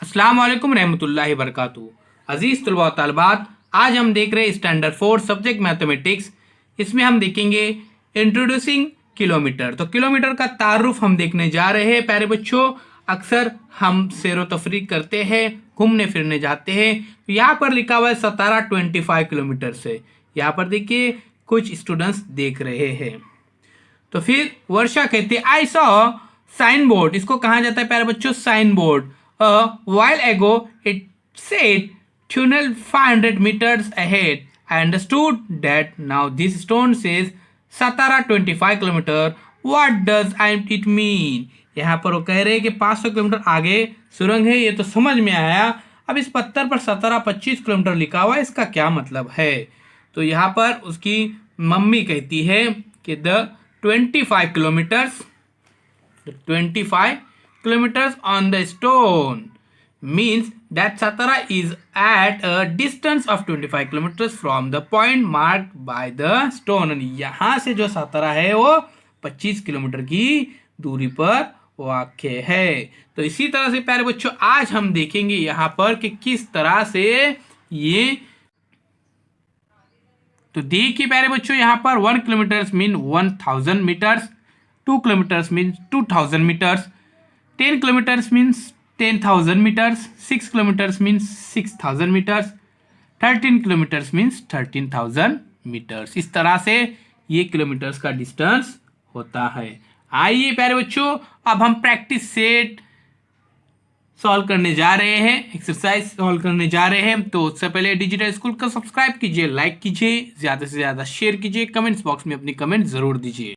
अस्सलाम वालेकुम रहमतुल्लाहि बरकातहू। अजीज़ तलबा व तालिबात, आज हम देख रहे हैं स्टैंडर्ड 4 सब्जेक्ट मैथमेटिक्स। इसमें हम देखेंगे इंट्रोड्यूसिंग किलोमीटर। तो किलोमीटर का तारुफ हम देखने जा रहे हैं। प्यारे बच्चों, अक्सर हम सैर व तफरीक करते हैं, घूमने फिरने जाते हैं। तो यहाँ पर लिखा हुआ है 1725 किलोमीटर से। यहाँ पर देखिए कुछ स्टूडेंट्स देख रहे हैं। तो फिर वर्षा कहती है आई सॉ साइन बोर्ड। इसको कहा जाता है प्यारे बच्चों sign board. while ago it said tunnel 500 meters ahead. I understood that now this stone says 1725 kilometer. What does it mean? यहाँ पर वो कह रहे हैं कि 500 किलोमीटर आगे सुरंग है, ये तो समझ में आया। अब इस पत्थर पर 1725 किलोमीटर लिखा हुआ है, इसका क्या मतलब है? तो यहाँ पर उसकी मम्मी कहती है कि the 25 kilometres 25 kilometers on the stone means that Satara is at a distance of 25 kilometers from the point marked by the stone. यहाँ से जो सातारा है वो 25 किलोमीटर की दूरी पर वाक़ है। तो इसी तरह से प्यारे बच्चों आज हम देखेंगे यहाँ पर कि किस तरह से ये, तो देखिए प्यारे बच्चों यहाँ पर 1 kilometre mean 1000 metres, 2 kilometres mean 2000 metres, 10 kilometers means 10,000 meters, 6 kilometers means 6,000 meters, 13 kilometers means 13,000 meters। इस तरह से ये किलोमीटर्स का डिस्टेंस होता है। आइए प्यारे बच्चों अब हम प्रैक्टिस सेट सॉल्व करने जा रहे हैं, एक्सरसाइज सॉल्व करने जा रहे हैं। तो उससे पहले डिजिटल स्कूल को सब्सक्राइब कीजिए, लाइक कीजिए, ज़्यादा से ज़्यादा शेयर कीजिए, कमेंट्स बॉक्स में अपनी कमेंट ज़रूर दीजिए।